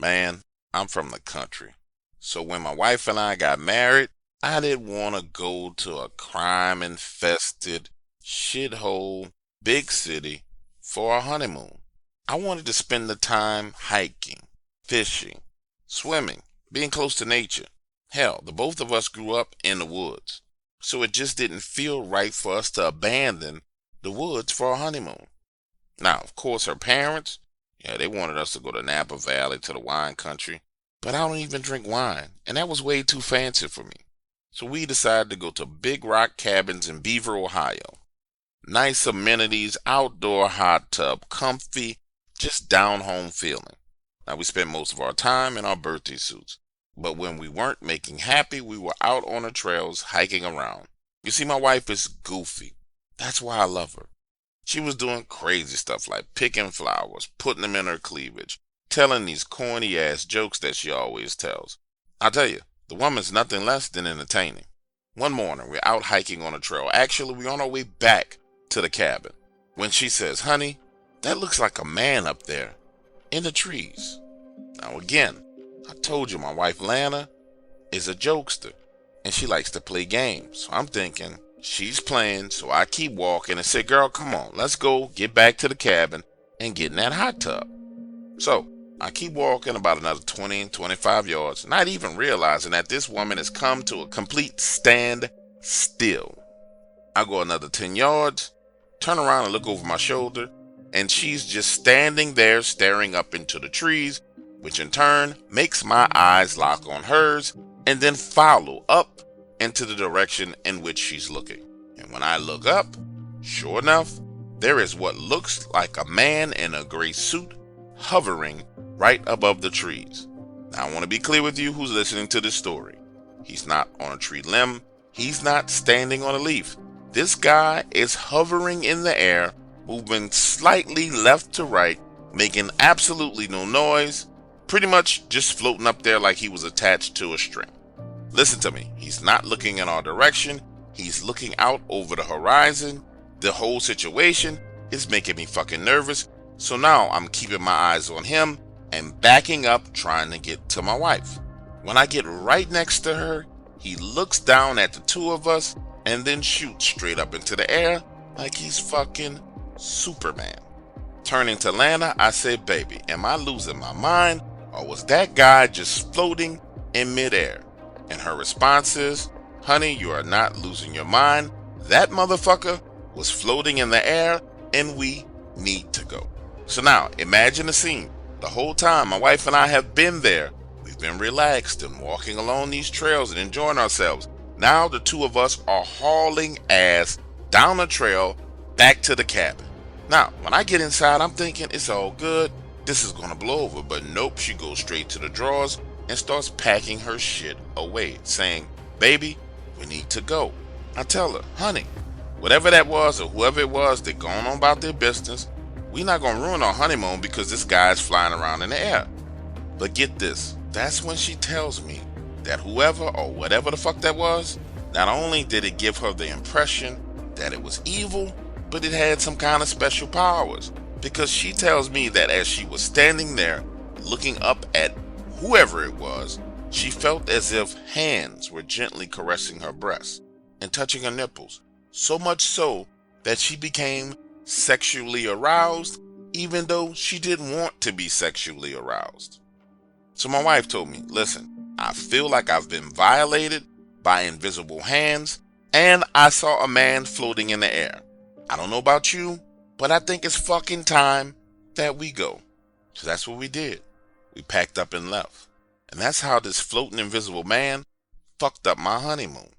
Man, I'm from the country. So when my wife and I got married, I didn't want to go to a crime infested shithole big city for a honeymoon. I wanted to spend the time hiking, fishing, swimming, being close to nature. Hell, the both of us grew up in the woods. So it just didn't feel right for us to abandon the woods for a honeymoon. Now, of course, her parents, yeah, they wanted us to go to Napa Valley to the wine country, but I don't even drink wine, and that was way too fancy for me. So we decided to go to Big Rock Cabins in Beaver, Ohio. Nice amenities, outdoor hot tub, comfy, just down home feeling. Now we spent most of our time in our birthday suits, but when we weren't making happy, we were out on the trails hiking around. You see, my wife is goofy. That's why I love her. She was doing crazy stuff like picking flowers, putting them in her cleavage, telling these corny ass jokes that she always tells. I tell you, the woman's nothing less than entertaining. One morning, we're out hiking on a trail. Actually, we're on our way back to the cabin when she says, "Honey, that looks like a man up there in the trees." Now again, I told you my wife Lana is a jokester and she likes to play games. So I'm thinking she's playing, so I keep walking and say, "Girl, come on, let's go get back to the cabin and get in that hot tub." So I keep walking about another 20, 25 yards, not even realizing that this woman has come to a complete stand still. I go another 10 yards, turn around and look over my shoulder, and she's just standing there staring up into the trees, which in turn makes my eyes lock on hers and then follow up into the direction in which she's looking. And when I look up, sure enough, there is what looks like a man in a gray suit hovering right above the trees. Now I want to be clear with you who's listening to this story. He's not on a tree limb. He's not standing on a leaf. This guy is hovering in the air, moving slightly left to right, making absolutely no noise, pretty much just floating up there like he was attached to a string. Listen to me, he's not looking in our direction, he's looking out over the horizon. The whole situation is making me fucking nervous, so now I'm keeping my eyes on him and backing up trying to get to my wife. When I get right next to her, he looks down at the two of us and then shoots straight up into the air like he's fucking Superman. Turning to Lana, I say, "Baby, am I losing my mind, or was that guy just floating in midair?" And her response is, "Honey, you are not losing your mind. That motherfucker was floating in the air and we need to go." So now imagine the scene. The whole time my wife and I have been there, we've been relaxed and walking along these trails and enjoying ourselves. Now the two of us are hauling ass down the trail back to the cabin. Now, when I get inside, I'm thinking it's all good. This is gonna blow over, but nope, she goes straight to the drawers and starts packing her shit away, saying, "Baby, we need to go." I tell her, "Honey, whatever that was or whoever it was, they're going on about their business. We're not gonna ruin our honeymoon because this guy's flying around in the air." But get this, that's when she tells me that whoever or whatever the fuck that was, not only did it give her the impression that it was evil, but it had some kind of special powers. Because she tells me that as she was standing there looking up at whoever it was, she felt as if hands were gently caressing her breasts and touching her nipples, so much so that she became sexually aroused, even though she didn't want to be sexually aroused. So my wife told me, "Listen, I feel like I've been violated by invisible hands, and I saw a man floating in the air. I don't know about you, but I think it's fucking time that we go." So that's what we did. We packed up and left. And that's how this floating invisible man fucked up my honeymoon.